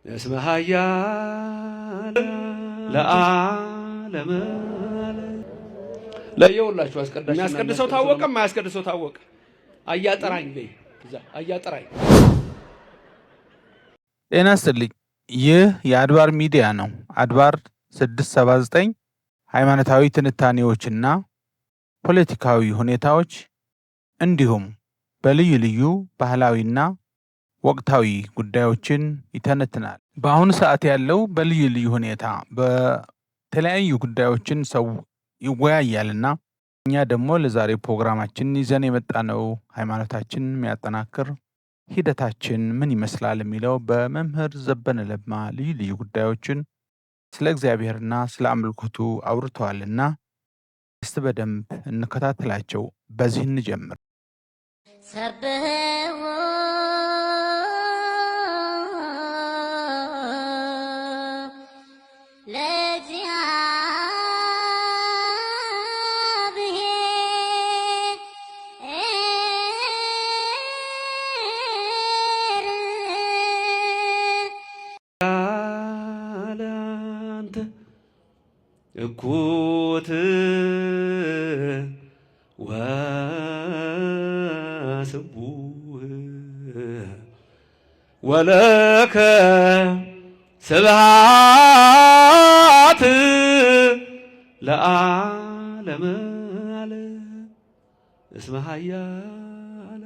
اسمها ኃያል ለዓለም ለየውላችሁ አስቀዳሽ የሚያስቀድሰው ታወቀ ማያስቀድሰው ታወቀ አያጠራኝ በይ እዛ አያጠራኝ። ጤና ይስጥልኝ። ይህ የአድባር ሚዲያ ነው። አድባር 679 ሃይማኖታዊ ትንታኔዎችና ፖለቲካዊ ሁኔታዎች እንዲሁም በልዩ ልዩ ባህላዊና ወቅታዊ ጉዳዮችን ይተነትናል። በአሁኑ ሰዓት ያለው በልዩ ልዩ ሁኔታ በተለያዩ ጉዳዮችን ሰው ይወያያልና እኛ ደግሞ ለዛሬ ፕሮግራማችን ይዘን የመጣነው ሃይማኖታችን የሚያጠናክር ሂደታችን ምን ይመስላል የሚለው በመምህር ዘበነ ለማ ልዩ ልዩ ጉዳዮችን ስለ እግዚአብሔርና ስለ አምልኮቱ አውርተዋልና እስቲ በደንብ እንከታተላቸው። በዚህ እንጀምር። ሰብህዎ እኩት ወስቡህ ወለከ ስብሐት ለዓለመ ዓለም እስመ ኃያል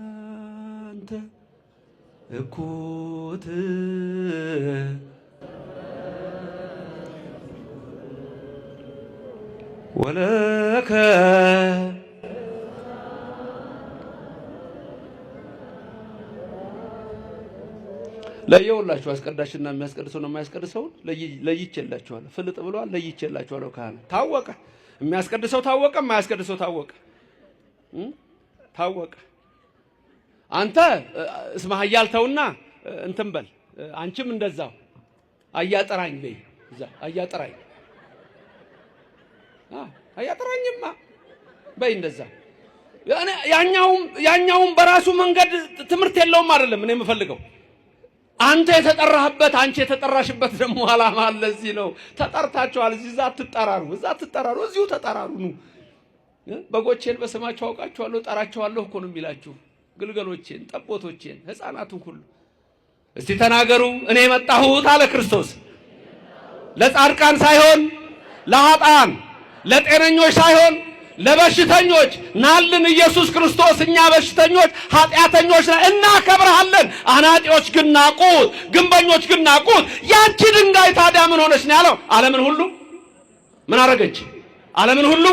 አንተ እኩት ወለከ ለየውላችሁ አስቀዳሽና የሚያስቀድሰው ነው የማያስቀድሰው ለይቼላችኋለሁ። ፍልጥ ብሏል። ለይቼላችኋለሁ። ካህን ታወቀ። የሚያስቀድሰው ታወቀ፣ የማያስቀድሰው ታወቀ። ታወቀ። አንተ እስመ ኃያል ተውና እንትን በል። አንቺም እንደዛው አያጠራኝ በይ እዛ አያጠራኝ አያጠራኝማ በይ እንደዛ። ያኛውም በራሱ መንገድ ትምህርት የለውም አይደለም። እኔ የምፈልገው አንተ የተጠራህበት አንቺ የተጠራሽበት ደግሞ ዓላማ አለ። እዚህ ነው ተጠርታችኋል። እዛ አትጠራሩ፣ እዛ አትጠራሩ፣ እዚሁ ተጠራሩ። ኑ በጎቼን በስማቸው አውቃቸዋለሁ ጠራቸዋለሁ እኮ ነው የሚላችሁ። ግልገሎቼን፣ ጠቦቶቼን፣ ሕፃናቱን ሁሉ እስቲ ተናገሩ። እኔ የመጣሁት አለ ክርስቶስ ለጻድቃን ሳይሆን ለኃጥአን፣ ለጤነኞች ሳይሆን ለበሽተኞች ናልን። ኢየሱስ ክርስቶስ እኛ በሽተኞች ኃጢአተኞች ነን እናከብርሃለን። አናጢዎች ግን ናቁት፣ ግንበኞች ግን ናቁት። ያቺ ድንጋይ ታዲያ ምን ሆነች ነው ያለው? ዓለምን ሁሉ ምን አረገች? ዓለምን ሁሉ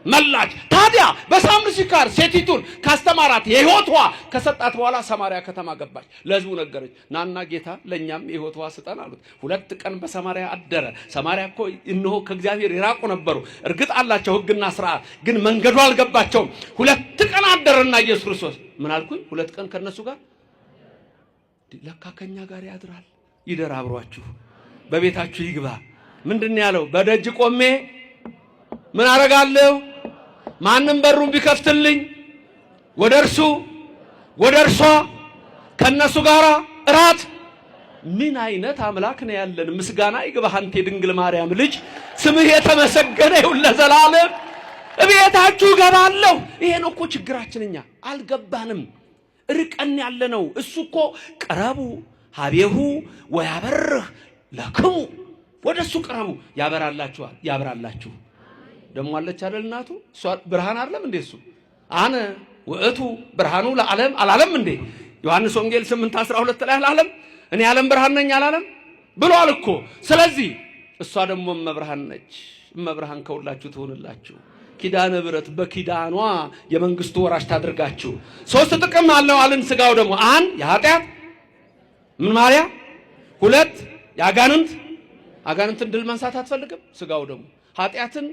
መላች። ታዲያ በሳምንት ሲካር ሴቲቱን ካስተማራት የሕይወት ውሃ ከሰጣት በኋላ ሰማርያ ከተማ ገባች። ለሕዝቡ ነገረች። ናና ጌታ ለእኛም የሕይወት ውሃ ስጠን አሉት። 2 ቀን በሰማርያ አደረ። ሰማርያ እኮ እነሆ ከእግዚአብሔር የራቁ ነበሩ። እርግጥ አላቸው ሕግና ስርዓት፣ ግን መንገዱ አልገባቸውም። 2 ቀን አደረና ኢየሱስ ክርስቶስ ምን አልኩኝ? 2 ቀን ከነሱ ጋር ለካ ከኛ ጋር ያድራል። ይደር አብሯችሁ፣ በቤታችሁ ይግባ። ምንድን ያለው? በደጅ ቆሜ ምን አረጋለሁ? ማንም በሩን ቢከፍትልኝ ወደ እርሱ ወደ እርሷ ከነሱ ጋር እራት። ምን አይነት አምላክ ነው ያለን! ምስጋና ይግባህ አንተ የድንግል ማርያም ልጅ፣ ስምህ የተመሰገነ ይሁን ለዘላለም። እቤታችሁ ገባለሁ። ይሄ ነው እኮ ችግራችን። እኛ አልገባንም፣ ርቀን ያለነው። እሱ እኮ ቀረቡ ሀቤሁ ወያበርህ ለክሙ፣ ወደ እሱ ቀረቡ ያበራላችኋል፣ ያበራላችሁ። ደሞ አለች አይደል እናቱ? እሷ ብርሃን አይደለም እንዴ? እሱ አነ ወእቱ ብርሃኑ ለዓለም አላለም እንዴ? ዮሐንስ ወንጌል 8:12 ላይ አላለም? እኔ ዓለም ብርሃን ነኝ አላለም ብሏል እኮ። ስለዚህ እሷ ደግሞ መብርሃን ነች። መብርሃን ከሁላችሁ ትሆንላችሁ። ኪዳነ ብረት በኪዳኗ የመንግስቱ ወራሽ ታድርጋችሁ። 3 ጥቅም አለው አልን። ስጋው ደግሞ 1 የኃጢአት ምን ማርያ፣ 2 የአጋንንትን ድል መንሳት አትፈልግም። ስጋው ደግሞ ኃጢአትን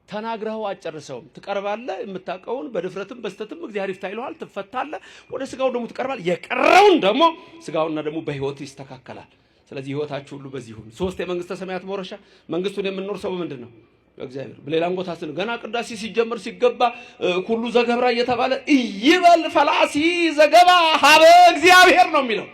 ተናግረው አጨርሰው ትቀርባለህ። የምታውቀውን በድፍረትም በስተትም እግዚአብሔር ይፍታ ይልሃል፣ ትፈታለህ። ወደ ስጋው ደግሞ ትቀርባለህ። የቀረውን ደግሞ ስጋውና ደግሞ በህይወት ይስተካከላል። ስለዚህ ህይወታችሁ ሁሉ በዚህ ሁሉ 3 የመንግስተ ሰማያት መውረሻ። መንግስቱን የምንኖር ሰው ምንድን ነው? እግዚአብሔር። በሌላም ቦታ ገና ቅዳሴ ሲጀምር ሲገባ ሁሉ ዘገብራ እየተባለ ይበል ፈላሲ ዘገባ ሀበ እግዚአብሔር ነው የሚለው።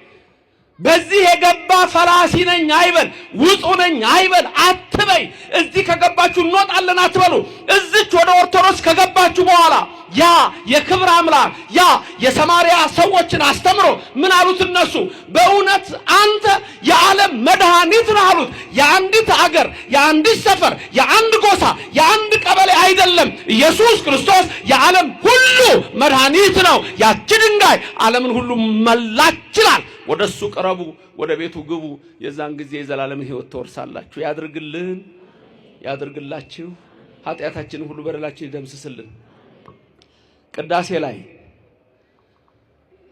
በዚህ የገባ ፈላሲ ነኝ አይበል፣ ውጡ ነኝ አይበል፣ አትበይ። እዚህ ከገባችሁ እንወጣለን አትበሉ። እዚች ወደ ኦርቶዶክስ ከገባችሁ በኋላ ያ የክብር አምላክ ያ የሰማርያ ሰዎችን አስተምሮ ምን አሉት እነሱ? በእውነት አንተ የዓለም መድኃኒት ነህ አሉት። የአንዲት አገር፣ የአንዲት ሰፈር፣ የአንድ ጎሳ፣ የአንድ ቀበሌ አይደለም። ኢየሱስ ክርስቶስ የዓለም ሁሉ መድኃኒት ነው። ያቺ ድንጋይ ዓለምን ሁሉ መላች ይችላል። ወደሱ ቀረቡ፣ ወደ ቤቱ ግቡ፣ የዛን ጊዜ የዘላለምን ሕይወት ትወርሳላችሁ። ያድርግልን፣ ያድርግላችሁ። ኃጢአታችንን ሁሉ በደላችን ይደምስስልን። ቅዳሴ ላይ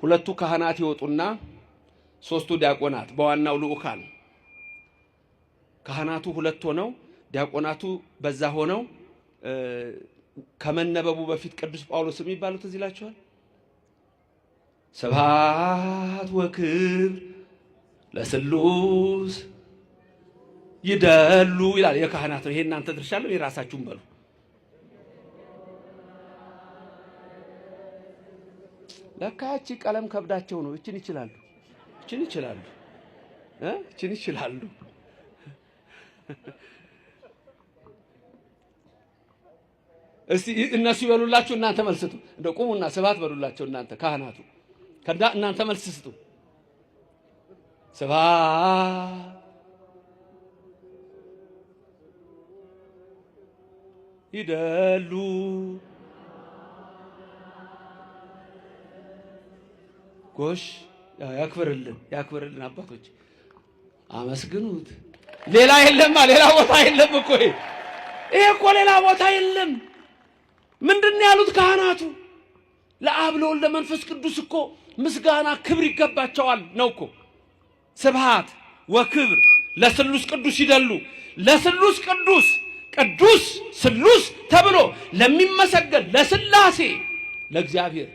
ሁለቱ ካህናት ይወጡና ሶስቱ ዲያቆናት በዋናው ልኡካን ካህናቱ ሁለት ሆነው ዲያቆናቱ በዛ ሆነው ከመነበቡ በፊት ቅዱስ ጳውሎስ የሚባሉት እዚህ ይላችኋል። ስብሐት ወክብር ለስሉስ ይደሉ ይላል። የካህናት ነው ይሄ። እናንተ ድርሻ ነው፣ የራሳችሁን በሉ። ለካቺ ቀለም ከብዳቸው ነው። እቺን ይችላሉ፣ እቺን ይችላሉ፣ እቺን ይችላሉ። እስቲ እነሱ ይበሉላችሁ፣ እናንተ መልስቱ። እንደው ቁሙና ስብሐት በሉላቸው እናንተ ካህናቱ። ከዳ እናንተ መልስ ስጡ። ስብሐት ይደሉ ጎሽ ያክብርልን፣ ያክብርልን። አባቶች አመስግኑት። ሌላ የለም፣ ሌላ ቦታ የለም እኮ ይሄ እኮ ሌላ ቦታ የለም። ምንድነው ያሉት ካህናቱ? ለአብ ለወልድ ለመንፈስ ቅዱስ እኮ ምስጋና ክብር ይገባቸዋል ነው እኮ። ስብሐት ወክብር ለስሉስ ቅዱስ ይደሉ። ለስሉስ ቅዱስ ቅዱስ ስሉስ ተብሎ ለሚመሰገን ለስላሴ ለእግዚአብሔር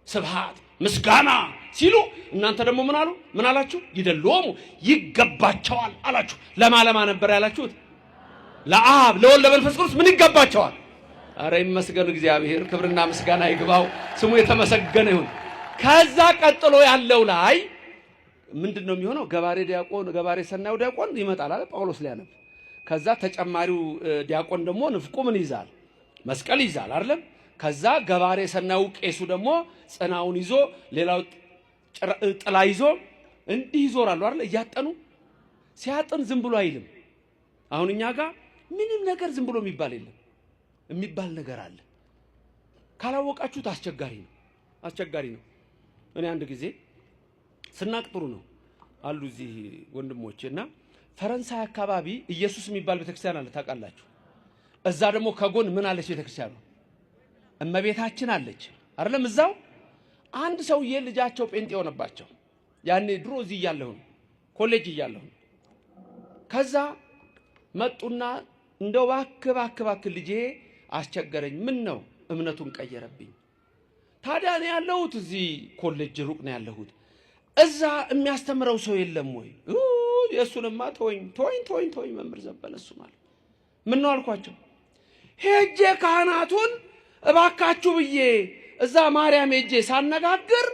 ስብሐት ምስጋና ሲሉ እናንተ ደግሞ ምን አሉ? ምን አላችሁ? ይደሉሙ ይገባቸዋል አላችሁ። ለማለማ ነበር ያላችሁት? ለአብ ለወልድ ለመንፈስ ቅዱስ ምን ይገባቸዋል? አረ ይመስገን እግዚአብሔር፣ ክብርና ምስጋና ይግባው፣ ስሙ የተመሰገነ ይሁን። ከዛ ቀጥሎ ያለው ላይ ምንድነው የሚሆነው? ገባሬ ዲያቆን፣ ገባሬ ሰናዩ ዲያቆን ይመጣል አይደል? ጳውሎስ ሊያነብ። ከዛ ተጨማሪው ዲያቆን ደግሞ ንፍቁ ምን ይዛል? መስቀል ይዛል አይደል? ከዛ ገባሬ ሰናዩ ቄሱ ደግሞ ጽናውን ይዞ ሌላው ጥላ ይዞ እንዲህ ይዞራሉ አይደል? እያጠኑ ሲያጥን ዝም ብሎ አይልም። አሁን እኛ ጋር ምንም ነገር ዝም ብሎ የሚባል የለም። የሚባል ነገር አለ። ካላወቃችሁት አስቸጋሪ ነው፣ አስቸጋሪ ነው። እኔ አንድ ጊዜ ስናቅ ጥሩ ነው አሉ እዚህ ወንድሞቼና ፈረንሳይ አካባቢ ኢየሱስ የሚባል ቤተክርስቲያን አለ ታውቃላችሁ። እዛ ደግሞ ከጎን ምን አለች ቤተክርስቲያኑ? እመቤታችን አለች አይደለም? እዛው አንድ ሰውዬ ልጃቸው ጴንጤ ሆነባቸው። ያኔ ድሮ እዚህ እያለሁ ኮሌጅ እያለሁ ከዛ መጡና እንደው እባክህ ልጄ አስቸገረኝ፣ ምን ነው እምነቱን ቀየረብኝ። ታዲያ እኔ ያለሁት እዚህ ኮሌጅ ሩቅ ነው ያለሁት፣ እዛ የሚያስተምረው ሰው የለም ወይ? የእሱንማ ተወኝ መምህር ዘበነ እሱ ማለት ምን ነው አልኳቸው። ሄጄ ካህናቱን እባካችሁ ብዬ እዛ ማርያም ሄጄ ሳነጋግር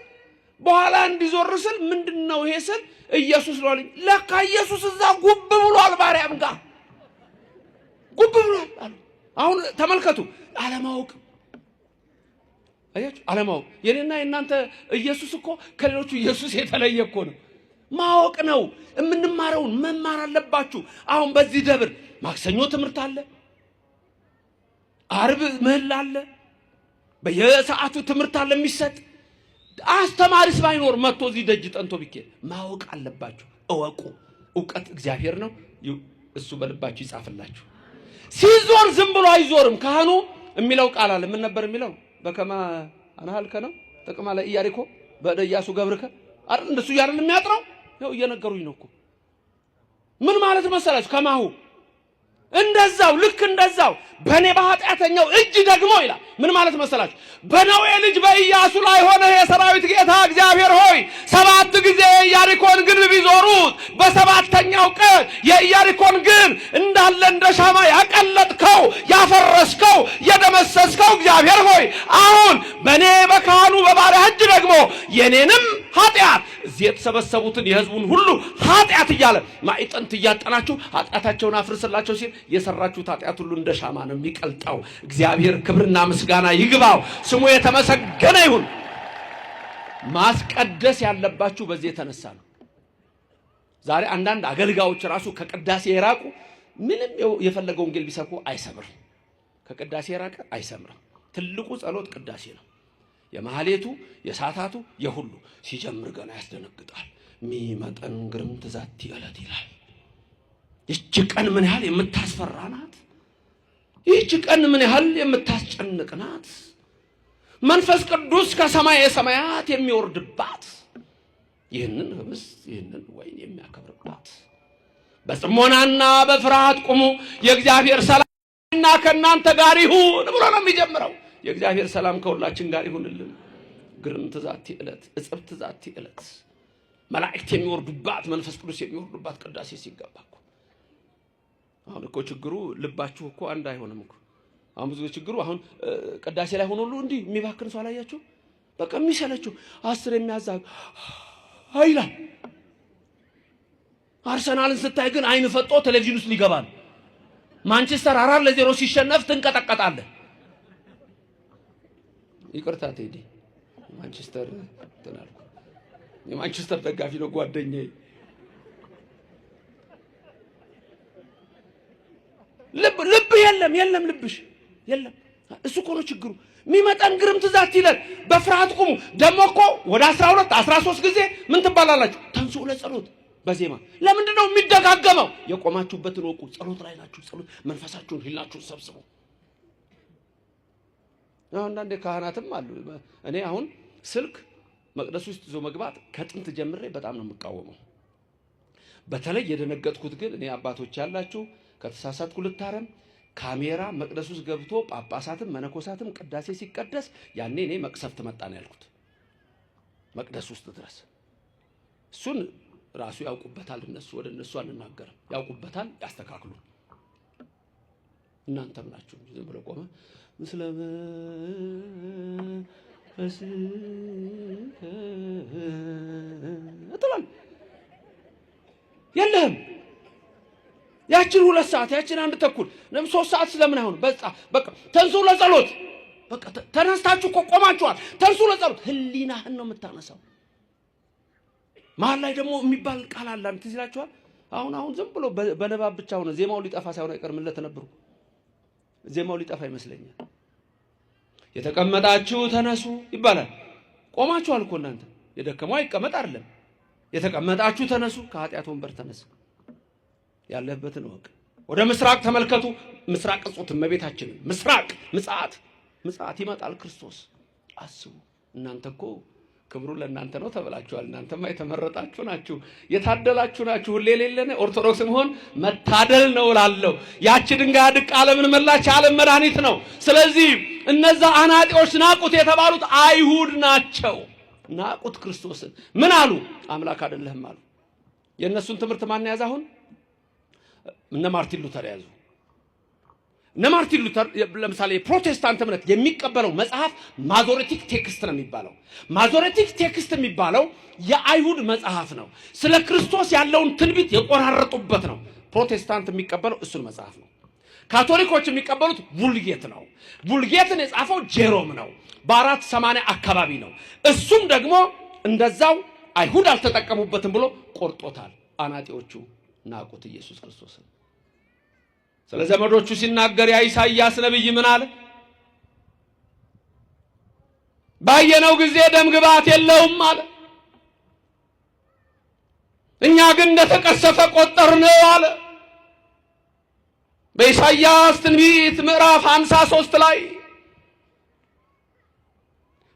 በኋላ እንዲዞር ስል ምንድነው ይሄ ስል ኢየሱስ ነው አለኝ። ለካ ኢየሱስ እዛ ጉብ ብሏል ማርያም ጋር ጉብ ብሏል አሉ። አሁን ተመልከቱ፣ አለማወቅ አያችሁ፣ አለማወቅ። የኔና የናንተ ኢየሱስ እኮ ከሌሎቹ ኢየሱስ የተለየ እኮ ነው። ማወቅ ነው። የምንማረውን መማር አለባችሁ። አሁን በዚህ ደብር ማክሰኞ ትምህርት አለ፣ አርብ ምህላ አለ፣ በየሰዓቱ ትምህርት አለ የሚሰጥ። አስተማሪስ ባይኖር መጥቶ እዚህ ደጅ ጠንቶ ቢኬድ ማወቅ አለባችሁ። እወቁ። ዕውቀት እግዚአብሔር ነው፣ እሱ በልባችሁ ይጻፍላችሁ። ሲዞር ዝም ብሎ አይዞርም። ካህኑ የሚለው ቃል አለ። ምን ነበር የሚለው? በከማ አናልከ ነው ጥቅማ ላይ ኢያሪኮ በኢያሱ ገብርከ አይደል? እንደሱ ያረን የሚያጥረው ነው። እየነገሩኝ ነው እኮ። ምን ማለት መሰላችሁ? ከማሁ እንደዛው ልክ እንደዛው በኔ በኃጢአተኛው እጅ ደግሞ ይላል። ምን ማለት መሰላችሁ? በነዌ ልጅ በኢያሱ ላይ ሆነ የሰራዊት ጌታ እግዚአብሔር ሆይ 7 ጊዜ የኢያሪኮን ግንብ ቢዞሩት በሰባተኛው ቀን የኢያሪኮን ግንብ እንዳለ እንደ ሻማ ያቀለጥከው፣ ያፈረስከው፣ የደመሰስከው እግዚአብሔር ሆይ አሁን በኔ በካህኑ በባሪያ እጅ ደግሞ የኔንም ኃጢአት እዚህ የተሰበሰቡትን የሕዝቡን ሁሉ ኃጢአት እያለ ማዕጠንት እያጠናችሁ ኃጢአታቸውን አፍርስላቸው ሲል የሰራችሁት ኃጢአት ሁሉ እንደ ሻማ ነው የሚቀልጠው። እግዚአብሔር ክብርና ምስጋና ይግባው፣ ስሙ የተመሰገነ ይሁን። ማስቀደስ ያለባችሁ በዚህ የተነሳ ነው። ዛሬ አንዳንድ አገልጋዮች ራሱ ከቅዳሴ የራቁ ምንም የፈለገው ወንጌል ቢሰብኩ አይሰምርም። ከቅዳሴ የራቀ አይሰምርም። ትልቁ ጸሎት ቅዳሴ ነው። የማህሌቱ የሳታቱ የሁሉ ሲጀምር ገና ያስደነግጣል። ሚመጠን ግርምት ዛቲ ዕለት ይላል። ይህች ቀን ምን ያህል የምታስፈራ ናት! ይህች ቀን ምን ያህል የምታስጨንቅ ናት! መንፈስ ቅዱስ ከሰማይ ሰማያት የሚወርድባት፣ ይህንን ህብስት ይህንን ወይን የሚያከብርባት። በጽሞናና በፍርሃት ቁሙ፣ የእግዚአብሔር ሰላምና ከእናንተ ጋር ይሁን ብሎ ነው የሚጀምረው። የእግዚአብሔር ሰላም ከሁላችን ጋር ይሁንልን። ግርምት ዛቲ ዕለት፣ እጽብት ዛቲ ዕለት፣ መላእክት የሚወርዱባት፣ መንፈስ ቅዱስ የሚወርዱባት ቅዳሴ ሲገባ እኮ። አሁን እኮ ችግሩ ልባችሁ እኮ አንድ አይሆንም እኮ። አሁን ብዙ ችግሩ አሁን ቅዳሴ ላይ ሆኖ ሁሉ እንዲህ የሚባክን ሰው አላያችሁ? በቃ የሚሰለችው 10 የሚያዛግ አይላል። አርሰናልን ስታይ ግን አይን ፈጦ ቴሌቪዥን ውስጥ ሊገባ ነው። ማንቸስተር 4-0 ሲሸነፍ ትንቀጠቀጣለህ። ይቅርታ ቴዲ ማንቸስተር ተናልኩ። የማንቸስተር ደጋፊ ነው ጓደኛዬ። ልብ የለም ልብሽ የለም። እሱ እኮ ነው ችግሩ። የሚመጣን ግርምት ዛቲ ይላል። በፍርሃት ቁሙ። ደሞ እኮ ወደ 12-13 ጊዜ ምን ትባላላችሁ? ተንሱ ለጸሎት በዜማ። ለምንድን ነው የሚደጋገመው? የቆማችሁበትን ወቁ። ጸሎት ላይ ናችሁ። ጸሎት መንፈሳችሁን ህሊናችሁን ሰብስቡ። አንዳንድ ካህናትም አሉ። እኔ አሁን ስልክ መቅደስ ውስጥ ይዞ መግባት ከጥንት ጀምሬ በጣም ነው የምቃወመው። በተለይ የደነገጥኩት ግን እኔ አባቶች ያላችሁ ከተሳሳትኩ ልታረም፣ ካሜራ መቅደስ ውስጥ ገብቶ ጳጳሳትም መነኮሳትም ቅዳሴ ሲቀደስ ያኔ እኔ መቅሰፍት መጣ ነው ያልኩት። መቅደስ ውስጥ ድረስ እሱን ራሱ ያውቁበታል። እነሱ ወደ እነሱ አንናገርም። ያውቁበታል፣ ያስተካክሉ። እናንተም ናችሁ ዝም ብሎ ቆመ ምስለም እጥላል የለህም። ያችን 2 ሰዓት ያችን 1 ተኩል 3 ሰዓት ስለምን አይሆን? በቃ ተንሱ ለጸሎት። በቃ ተነስታችሁ እኮ ቆማችኋል። ተንሱ ለጸሎት። ህሊናህን ነው የምታነሳው። መሀል ላይ ደግሞ የሚባል ቃል አለ። ትዝ ይላችኋል? አሁን ዝም ብሎ በንባብ ብቻ ሆነ። ዜማው ሊጠፋ ሳይሆን አይቀርም። ለተነብሩ ዜማው ሊጠፋ ይመስለኛል። የተቀመጣችሁ ተነሱ ይባላል። ቆማችኋል እኮ እናንተ። የደከመው አይቀመጥ አይደለም። የተቀመጣችሁ ተነሱ፣ ከኃጢአት ወንበር ተነስ። ያለበትን ወቅ ወደ ምስራቅ ተመልከቱ። ምስራቅ እጹት እመቤታችንን ምስራቅ ምጽአት ይመጣል ክርስቶስ። አስቡ። እናንተ እኮ ክብሩ ለእናንተ ነው ተብላችኋል። እናንተማ የተመረጣችሁ ናችሁ፣ የታደላችሁ ናችሁ። ሁሌ የሌለን ኦርቶዶክስ መሆን መታደል ነው እላለሁ። ያቺ ድንጋይ አድቃ ዓለምን መላች፣ ዓለም መድኃኒት ነው። ስለዚህ እነዛ አናጢዎች ናቁት የተባሉት አይሁድ ናቸው። ናቁት ክርስቶስን። ምን አሉ? አምላክ አይደለህም አሉ። የእነሱን ትምህርት ማን ያዘ? አሁን እነ ማርቲን ሉተር ያዙ። እነ ማርቲን ሉተር ለምሳሌ የፕሮቴስታንት እምነት የሚቀበለው መጽሐፍ ማዞሬቲክ ቴክስት ነው የሚባለው። ማዞሬቲክ ቴክስት የሚባለው የአይሁድ መጽሐፍ ነው። ስለ ክርስቶስ ያለውን ትንቢት የቆራረጡበት ነው። ፕሮቴስታንት የሚቀበለው እሱን መጽሐፍ ነው። ካቶሊኮች የሚቀበሉት ቡልጌት ነው። ቡልጌትን የጻፈው ጄሮም ነው። በ480 አካባቢ ነው። እሱም ደግሞ እንደዛው አይሁድ አልተጠቀሙበትም ብሎ ቆርጦታል። አናጢዎቹ ናቁት ኢየሱስ ክርስቶስን። ስለ ዘመዶቹ ሲናገር ያ ኢሳይያስ ነብይ ምን አለ? ባየነው ጊዜ ደም ግባት የለውም አለ። እኛ ግን እንደተቀሰፈ ቆጠርነው አለ። በኢሳይያስ ትንቢት ምዕራፍ 53 ላይ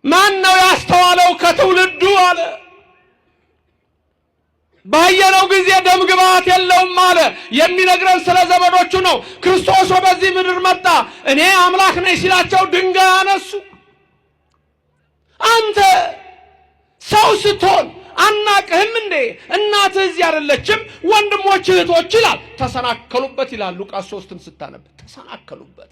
ማን ነው ያስተዋለው ከትውልዱ አለ። ባየነው ጊዜ ደም ግባት የለውም አለ። የሚነግረን ስለ ዘመዶቹ ነው። ክርስቶስ በዚህ ምድር መጣ፣ እኔ አምላክ ነኝ ሲላቸው ድንጋይ አነሱ። አንተ ሰው ስትሆን አናቅህም እንዴ? እናትህ እዚህ አይደለችም? ወንድሞች እህቶች ይላል። ተሰናከሉበት ይላል ሉቃስ 3ን ስታነብ ተሰናከሉበት።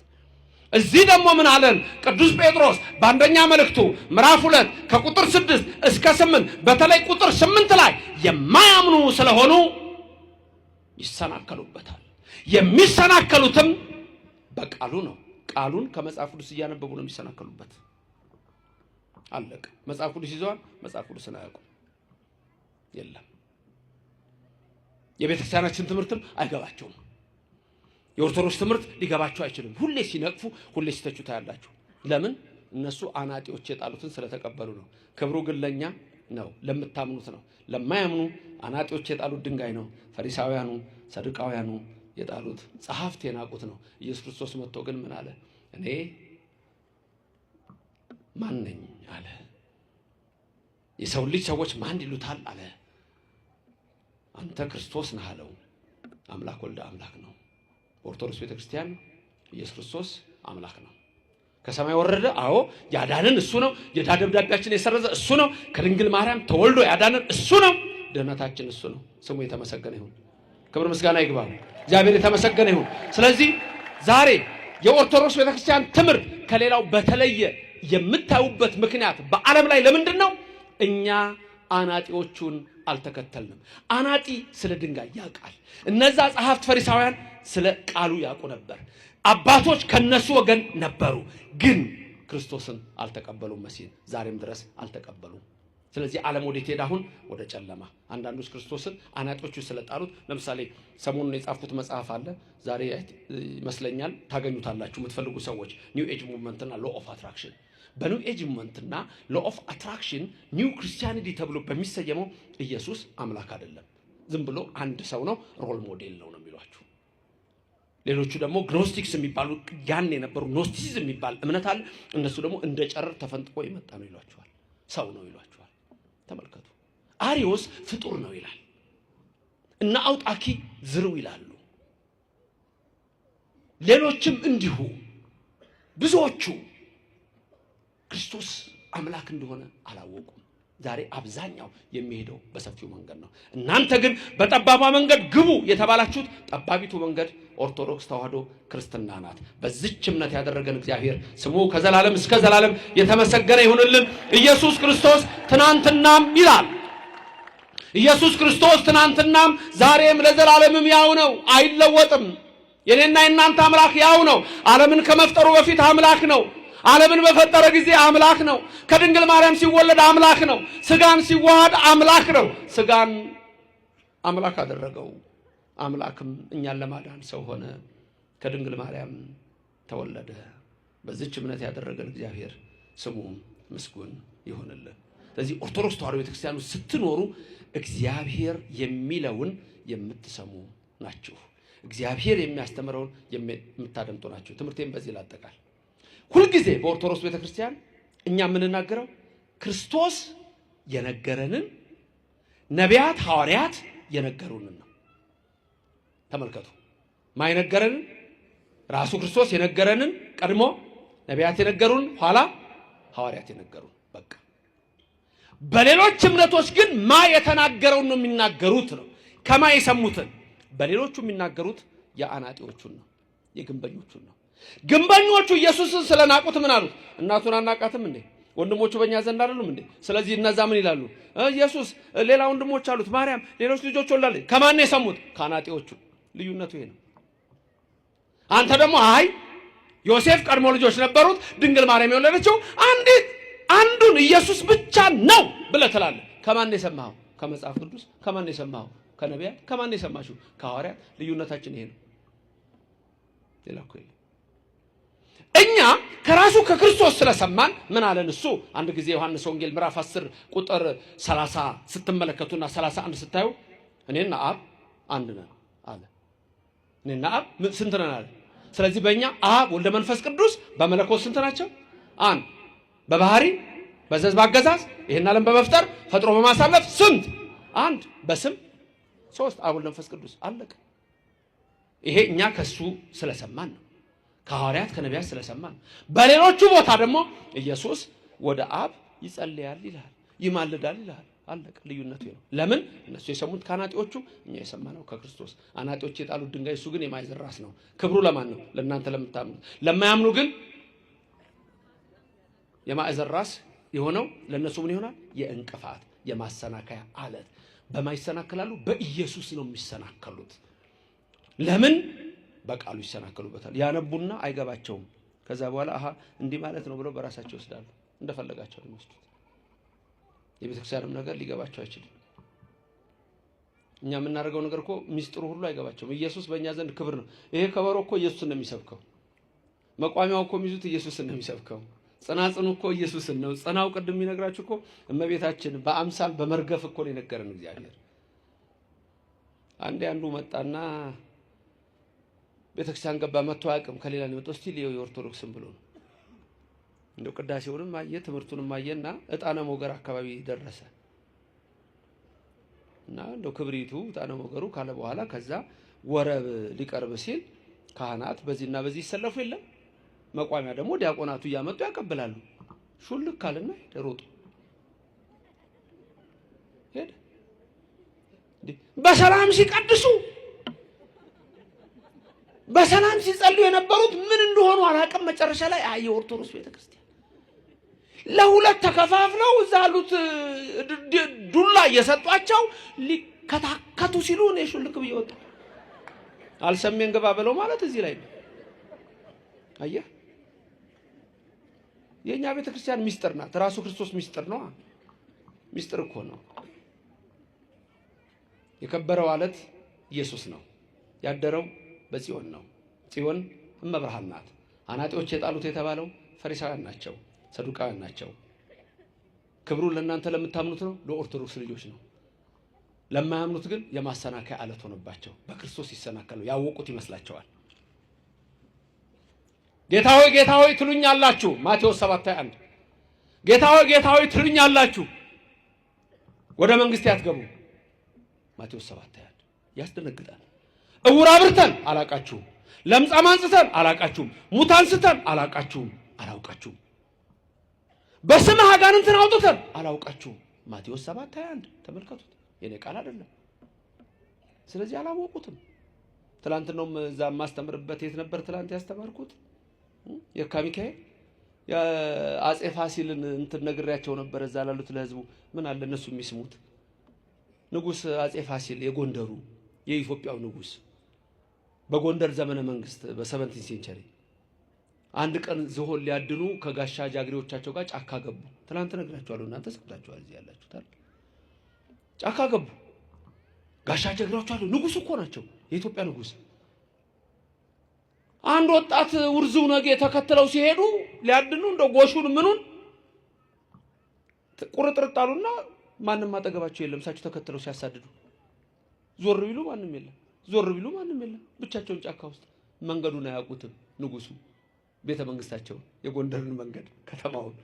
እዚህ ደግሞ ምን አለን ቅዱስ ጴጥሮስ በአንደኛ መልእክቱ ምዕራፍ 2 ከቁጥር 6 እስከ 8 በተለይ ቁጥር 8 ላይ የማያምኑ ስለሆኑ ይሰናከሉበታል። የሚሰናከሉትም በቃሉ ነው። ቃሉን ከመጽሐፍ ቅዱስ እያነበቡ ነው የሚሰናከሉበት። አለቀ። መጽሐፍ ቅዱስ ይዘዋል፣ መጽሐፍ ቅዱስን አያውቁም። የለም የቤተክርስቲያናችን ትምህርትም አይገባቸውም። የኦርቶዶክስ ትምህርት ሊገባቸው አይችልም። ሁሌ ሲነቅፉ፣ ሁሌ ሲተቹ ታያላችሁ። ለምን? እነሱ አናጢዎች የጣሉትን ስለተቀበሉ ነው። ክብሩ ግን ለኛ ነው፣ ለምታምኑት ነው። ለማያምኑ አናጢዎች የጣሉት ድንጋይ ነው። ፈሪሳውያኑ ሰዱቃውያኑ የጣሉት ጸሐፍት የናቁት ነው። ኢየሱስ ክርስቶስ መጥቶ ግን ምን አለ? እኔ ማን ነኝ አለ። የሰው ልጅ ሰዎች ማን ይሉታል አለ። አንተ ክርስቶስ ነህ አለው። አምላክ ወልደ አምላክ ነው። ኦርቶዶክስ ቤተክርስቲያን ኢየሱስ ክርስቶስ አምላክ ነው። ከሰማይ ወረደ። አዎ ያዳነን እሱ ነው። የዕዳ ደብዳቤያችን የሰረዘ እሱ ነው። ከድንግል ማርያም ተወልዶ ያዳነን እሱ ነው። ድህነታችን እሱ ነው። ስሙ የተመሰገነ ይሁን። ክብር ምስጋና ይግባው። እግዚአብሔር የተመሰገነ ይሁን። ስለዚህ ዛሬ የኦርቶዶክስ ቤተክርስቲያን ትምህርት ከሌላው በተለየ የምታዩበት ምክንያት በዓለም ላይ ለምንድን ነው? እኛ አናጢዎቹን አልተከተልንም። አናጢ ስለ ድንጋይ ያውቃል። እነዛ ጸሐፍት ፈሪሳውያን ስለ ቃሉ ያውቁ ነበር። አባቶች ከነሱ ወገን ነበሩ፣ ግን ክርስቶስን አልተቀበሉም። መሲህን ዛሬም ድረስ አልተቀበሉም። ስለዚህ ዓለም ወዴት ሄደ? አሁን ወደ ጨለማ። አንዳንዶች ክርስቶስን አናጢዎቹ ስለጣሉት፣ ለምሳሌ ሰሞኑን የጻፉት መጽሐፍ አለ፣ ዛሬ ይመስለኛል ታገኙታላችሁ የምትፈልጉ ሰዎች፣ ኒው ኤጅ ሙቭመንትና ሎ ኦፍ አትራክሽን። በኒው ኤጅ ሙቭመንትና ሎ ኦፍ አትራክሽን ኒው ክርስቲያኒቲ ተብሎ በሚሰየመው ኢየሱስ አምላክ አይደለም፣ ዝም ብሎ አንድ ሰው ነው፣ ሮል ሞዴል ነው የሚሏችሁ። ሌሎቹ ደግሞ ግኖስቲክስ የሚባሉ ያን የነበሩ ኖስቲሲዝም የሚባል እምነት አለ። እነሱ ደግሞ እንደ ጨረር ተፈንጥቆ የመጣ ነው ይሏቸዋል፣ ሰው ነው ይሏቸዋል። ተመልከቱ። አሪዮስ ፍጡር ነው ይላል እና አውጣኪ ዝርው ይላሉ። ሌሎችም እንዲሁ ብዙዎቹ ክርስቶስ አምላክ እንደሆነ አላወቁም። ዛሬ አብዛኛው የሚሄደው በሰፊው መንገድ ነው። እናንተ ግን በጠባቧ መንገድ ግቡ የተባላችሁት ጠባቢቱ መንገድ ኦርቶዶክስ ተዋህዶ ክርስትና ናት። በዚች እምነት ያደረገን እግዚአብሔር ስሙ ከዘላለም እስከ ዘላለም የተመሰገነ ይሁንልን። ኢየሱስ ክርስቶስ ትናንትናም ይላል። ኢየሱስ ክርስቶስ ትናንትናም ዛሬም ለዘላለምም ያው ነው፣ አይለወጥም። የኔና የናንተ አምላክ ያው ነው። ዓለምን ከመፍጠሩ በፊት አምላክ ነው። ዓለምን በፈጠረ ጊዜ አምላክ ነው። ከድንግል ማርያም ሲወለድ አምላክ ነው። ስጋን ሲዋሃድ አምላክ ነው። ስጋን አምላክ አደረገው። አምላክም እኛን ለማዳን ሰው ሆነ፣ ከድንግል ማርያም ተወለደ። በዚች እምነት ያደረገን እግዚአብሔር ስሙ ምስጉን ይሁንልን። ስለዚህ ኦርቶዶክስ ተዋህዶ ቤተክርስቲያን ውስጥ ስትኖሩ እግዚአብሔር የሚለውን የምትሰሙ ናችሁ። እግዚአብሔር የሚያስተምረውን የምታደምጡ ናችሁ። ትምህርቴን በዚህ ላጠቃል። ሁልጊዜ በኦርቶዶክስ ቤተክርስቲያን እኛ የምንናገረው ክርስቶስ የነገረንን ነቢያት ሐዋርያት የነገሩንን ነው። ተመልከቱ። ማይነገረንን ራሱ ክርስቶስ የነገረንን ቀድሞ ነቢያት የነገሩን፣ ኋላ ሐዋርያት የነገሩን። በቃ በሌሎች እምነቶች ግን ማ የተናገረውን ነው የሚናገሩት ነው። ከማ የሰሙትን። በሌሎቹ የሚናገሩት የአናጢዎቹን ነው፣ የግንበኞቹን ነው። ግንበኞቹ ኢየሱስን ስለናቁት ምን አሉት? እናቱን አናቃትም እንዴ? ወንድሞቹ በእኛ ዘንድ አይደሉም እንዴ? ስለዚህ እነዛ ምን ይላሉ? ኢየሱስ ሌላ ወንድሞች አሉት፣ ማርያም ሌሎች ልጆች ወላለች። ከማን የሰሙት? ከአናጢዎቹ። ልዩነቱ ይሄ ነው። አንተ ደግሞ አይ ዮሴፍ ቀድሞ ልጆች ነበሩት፣ ድንግል ማርያም የወለደችው አንዱን ኢየሱስ ብቻ ነው ብለህ ትላለህ። ከማን የሰማኸው? ከመጽሐፍ ቅዱስ። ከማን የሰማኸው? ከነቢያት። ከማን የሰማሽው? ከሐዋርያት። ልዩነታችን ይሄ ነው። ሌላ እኮ የለም። እኛ ከራሱ ከክርስቶስ ስለሰማን ምን አለን? እሱ አንድ ጊዜ ዮሐንስ ወንጌል ምዕራፍ 10 ቁጥር 30 ስትመለከቱና 31 ስታዩ እኔና አብ አንድ ነን አለ። እኔና አብ ስንት ነን አለ? ስለዚህ በእኛ አብ ወልደ መንፈስ ቅዱስ በመለኮት ስንት ናቸው? አንድ። በባህሪ በዘዝ ባገዛዝ ይሄን ዓለም በመፍጠር ፈጥሮ በማሳለፍ ስንት? አንድ። በስም ሶስት። አብ ወልደ መንፈስ ቅዱስ። አለቀ። ይሄ እኛ ከሱ ስለሰማን ነው። ከሐዋርያት ከነቢያት ስለሰማን። በሌሎቹ ቦታ ደግሞ ኢየሱስ ወደ አብ ይጸልያል ይላል፣ ይማልዳል ይላል። አለቀ። ልዩነቱ ነው። ለምን እነሱ የሰሙት ከአናጢዎቹ፣ እኛ የሰማነው ከክርስቶስ። አናጢዎች የጣሉት ድንጋይ፣ እሱ ግን የማዕዘን ራስ ነው። ክብሩ ለማን ነው? ለእናንተ ለምታምኑ። ለማያምኑ ግን የማዕዘን ራስ የሆነው ለነሱ ምን ይሆናል? የእንቅፋት የማሰናከያ አለት። በማይሰናከላሉ በኢየሱስ ነው የሚሰናከሉት። ለምን? በቃሉ ይሰናከሉበታል። ያነቡና አይገባቸውም። ከዛ በኋላ አሃ እንዲህ ማለት ነው ብለው በራሳቸው ይወስዳሉ። እንደፈለጋቸው ነው የሚወስዱት። የቤተክርስቲያንም ነገር ሊገባቸው አይችልም። እኛ የምናደርገው ነገር እኮ ሚስጥሩ ሁሉ አይገባቸውም። ኢየሱስ በእኛ ዘንድ ክብር ነው። ይሄ ከበሮ እኮ ኢየሱስን ነው የሚሰብከው። መቋሚያው እኮ የሚይዙት ኢየሱስን ነው የሚሰብከው። ጽናጽኑ እኮ ኢየሱስን ነው። ጽናው ቅድም የሚነግራችሁ እኮ እመቤታችን በአምሳል በመርገፍ እኮ ነው የነገረን እግዚአብሔር። አንዱ መጣና ቤተክርስቲያን ገባ። መጥቶ አያውቅም። ከሌላ ነው የመጣው። እስቲ የኦርቶዶክስን ብሎ ነው። እንደው ቅዳሴውንም አየ፣ ትምህርቱንም አየና ዕጣነ ሞገር አካባቢ ደረሰ እና እንደው ክብሪቱ ዕጣነ ሞገሩ ካለ በኋላ ከዛ ወረብ ሊቀርብ ሲል ካህናት በዚህና በዚህ ይሰለፉ የለም። መቋሚያ ደግሞ ዲያቆናቱ እያመጡ ያቀብላሉ። ሹልክ ካለና ሮጡ ሄደ። በሰላም ሲቀድሱ በሰላም ሲጸልዩ የነበሩት ምን እንደሆኑ አላውቅም። መጨረሻ ላይ የኦርቶዶክስ ቤተክርስቲያን ለሁለት ተከፋፍለው እዛ ያሉት ዱላ እየሰጧቸው ሊከታከቱ ሲሉ እኔ ሹልክ ብዬ ወጣሁ። አልሰሜን ገባ ብለው ማለት እዚህ ላይ ነው። አየህ፣ የኛ ቤተክርስቲያን ሚስጥር ናት። ራሱ ክርስቶስ ሚስጥር ነው። ሚስጥር እኮ ነው። የከበረው አለት ኢየሱስ ነው። ያደረው በጽዮን ነው። ጽዮን እመብርሃን ናት። አናጢዎች የጣሉት የተባለው ፈሪሳውያን ናቸው፣ ሰዱቃውያን ናቸው። ክብሩን ለእናንተ ለምታምኑት ነው፣ ለኦርቶዶክስ ልጆች ነው። ለማያምኑት ግን የማሰናከያ አለት ሆነባቸው። በክርስቶስ ይሰናከሉ፣ ያወቁት ይመስላቸዋል። ጌታ ሆይ ትሉኛላችሁ። ማቴዎስ 7:21 ጌታ ሆይ ትሉኛላችሁ፣ ወደ መንግስቴ አትገቡ። ማቴዎስ 7:21 ያስደነግጣል። እውር አብርተን አላቃችሁም፣ ለምጻም አንጽተን አላቃችሁም፣ ሙት አንስተን አላቃችሁም፣ አላውቃችሁም። በስምህ አጋንንትን አውጥተን አላውቃችሁም። ማቴዎስ 7:21 ተመልከቱት። የኔ ቃል አይደለም። ስለዚህ አላወቁትም። ትላንትናም እዛ ማስተምርበት የት ነበር ትላንት ያስተማርኩት? የካ ሚካኤል የአጼ ፋሲልን እንትን ነግሬያቸው ነበር። እዛ ላሉት ለህዝቡ ምን አለ እነሱ የሚስሙት ንጉስ አጼ ፋሲል የጎንደሩ የኢትዮጵያው ንጉስ በጎንደር ዘመነ መንግስት በ17 ሴንቸሪ አንድ ቀን ዝሆን ሊያድኑ ከጋሻ ጃግሬዎቻቸው ጋር ጫካ ገቡ። ትላንት ነግራችኋለሁ፣ እናንተ ሰምታችኋል። እዚህ ያላችሁት አይደል? ጫካ ገቡ። ጋሻ ጃግሬዎቹ አሉ። ንጉስ እኮ ናቸው፣ የኢትዮጵያ ንጉስ። አንድ ወጣት ውርዙው ነገ ተከትለው ሲሄዱ ሊያድኑ እንደ ጎሹን ምኑን ቁርጥርጣሉና ማንንም አጠገባቸው የለም። እሳቸው ተከትለው ሲያሳድዱ ዞር ቢሉ ማንንም የለም፣ ዞር ቢሉ ማንንም የለም። ብቻቸውን ጫካ ውስጥ መንገዱን አያውቁትም። ንጉሱ ቤተ መንግስታቸው የጎንደርን መንገድ ከተማውን።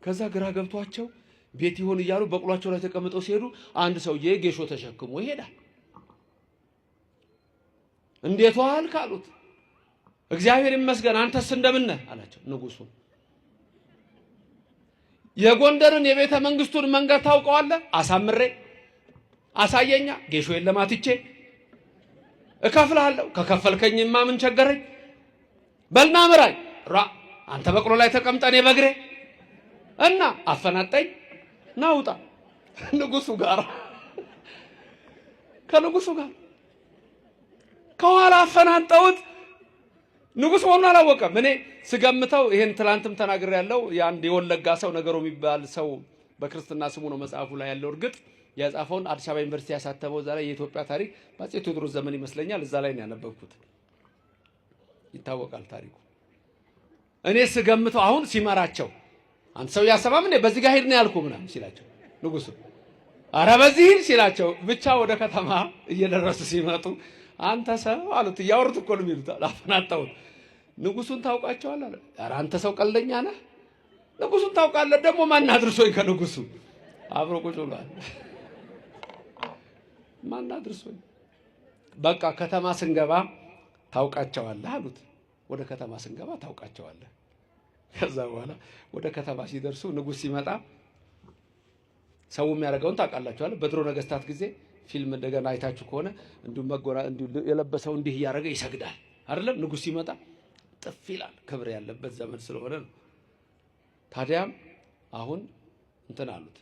ከዛ ግራ ገብቷቸው ቤት ይሆን እያሉ በቅሏቸው ላይ ተቀምጠው ሲሄዱ አንድ ሰውዬ ጌሾ ተሸክሞ ይሄዳል። እንዴት ዋልክ አሉት። እግዚአብሔር ይመስገን፣ አንተስ እንደምን ነህ አላቸው። ንጉሱ የጎንደርን የቤተ መንግስቱን መንገድ ታውቀዋለህ? አሳምሬ አሳየኛ። ጌሾ የለማትቼ እከፍልሃለሁ። ከከፈልከኝማ ምን ቸገረኝ? በልና ምራኝ። አንተ በቅሎ ላይ ተቀምጠን በግሬ እና አፈናጠኝ ናውጣ። ንጉሱ ጋር ከንጉሱ ጋር ከኋላ አፈናጠውት። ንጉስ መሆኑን አላወቀም። እኔ ስገምተው ይሄን ትላንትም ተናግሬያለሁ። የአንድ የወለጋ ሰው ነገሩ የሚባል ሰው በክርስትና ስሙ ነው መጽሐፉ ላይ ያለው። እርግጥ የጻፈውን አዲስ አበባ ዩኒቨርሲቲ ያሳተመው እዛ ላይ የኢትዮጵያ ታሪክ በአፄ ቴዎድሮስ ዘመን ይመስለኛል። እዛ ላይ ነው ያነበብኩት። ይታወቃል ታሪኩ። እኔ ስገምተው አሁን ሲመራቸው አንተ ሰው ያሰማም እንዴ በዚህ ጋር ሄድ ነው ያልኩ ምናምን ሲላቸው ንጉሱ አረ በዚህ ሂድ ሲላቸው ብቻ ወደ ከተማ እየደረሱ ሲመጡ አንተ ሰው አሉት። እያወሩት እኮ ነው የሚሉት። አፈናጣውት። ንጉሱን ታውቃቸዋል አለ። አረ አንተ ሰው ቀልደኛ ነህ። ንጉሱን ታውቃለህ? ደግሞ ማን አድርሶኝ ከንጉሱ አብሮ ቁጭ ብሏል። ማን አድርሶኝ? በቃ ከተማ ስንገባ ታውቃቸዋለህ አሉት። ወደ ከተማ ስንገባ ታውቃቸዋለህ። ከዛ በኋላ ወደ ከተማ ሲደርሱ ንጉስ ሲመጣ ሰው የሚያደርገውን ታውቃላችሁ አይደል? በድሮ ነገስታት ጊዜ ፊልም እንደገና አይታችሁ ከሆነ እንዲሁ የለበሰው እንዲህ እያደረገ ይሰግዳል አይደለም? ንጉስ ሲመጣ ጥፍ ይላል። ክብር ያለበት ዘመን ስለሆነ ነው። ታዲያም አሁን እንትን አሉት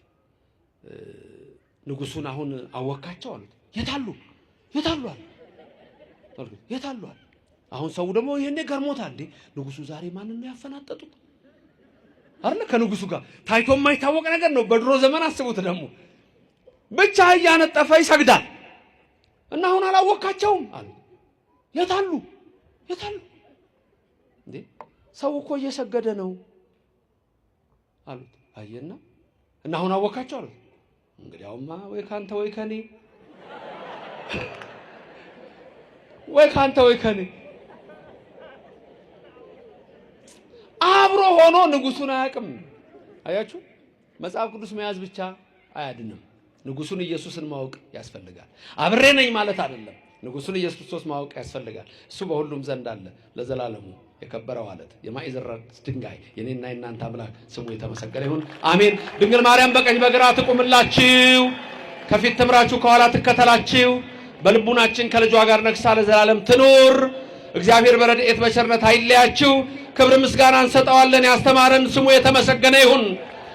ንጉሱን አሁን አወካቸው አሉት። የታሉ አሉ። አሁን ሰው ደግሞ ይሄኔ ገርሞታል። እንዴ ንጉሱ ዛሬ ማንን ነው ያፈናጠጡት አይደል? ከንጉሱ ጋር ታይቶ የማይታወቅ ነገር ነው። በድሮ ዘመን አስቡት ደግሞ ብቻ እያነጠፈ ይሰግዳል እና አሁን አላወካቸውም አሉ። የታሉ እንዴ ሰው እኮ እየሰገደ ነው አሉት። አየና እና አሁን አወካቸው አሉት። እንግዲያውማ ወይ ካንተ ወይ ከኔ አብሮ ሆኖ ንጉሱን አያውቅም። አያችሁ መጽሐፍ ቅዱስ መያዝ ብቻ አያድንም። ንጉሱን ኢየሱስን ማወቅ ያስፈልጋል። አብሬ ነኝ ማለት አይደለም። ንጉሱን ኢየሱስ ክርስቶስ ማወቅ ያስፈልጋል። እሱ በሁሉም ዘንድ አለ ለዘላለሙ የከበረው አለት የማዕዘን ድንጋይ የኔና የናንተ አምላክ ስሙ የተመሰገነ ይሁን አሜን። ድንግል ማርያም በቀኝ በግራ ትቁምላችሁ፣ ከፊት ትምራችሁ፣ ከኋላ ትከተላችሁ። በልቡናችን ከልጇ ጋር ነግሳ ለዘላለም ትኑር። እግዚአብሔር በረድኤት በቸርነት አይለያችሁ። ክብር ምስጋና እንሰጠዋለን። ያስተማረን ስሙ የተመሰገነ ይሁን።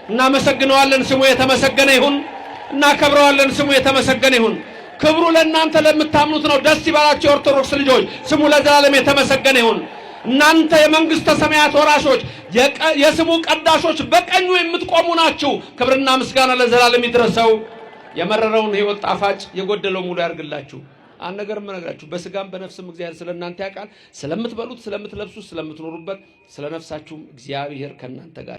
እናመሰግነዋለን። ስሙ የተመሰገነ ይሁን። እናከብረዋለን። ስሙ የተመሰገነ ይሁን። ክብሩ ለእናንተ ለምታምኑት ነው። ደስ ይበላችሁ የኦርቶዶክስ ልጆች፣ ስሙ ለዘላለም የተመሰገነ ይሁን። እናንተ የመንግስተ ሰማያት ወራሾች የስሙ ቀዳሾች በቀኙ የምትቆሙ ናችሁ። ክብርና ምስጋና ለዘላለም ይድረሰው። የመረረውን ሕይወት ጣፋጭ የጎደለው ሙሉ ያርግላችሁ። አንድ ነገር ምነግራችሁ በስጋም በነፍስም እግዚአብሔር ስለእናንተ ያውቃል። ስለምትበሉት፣ ስለምትለብሱት፣ ስለምትኖሩበት፣ ስለነፍሳችሁም እግዚአብሔር ከእናንተ ጋር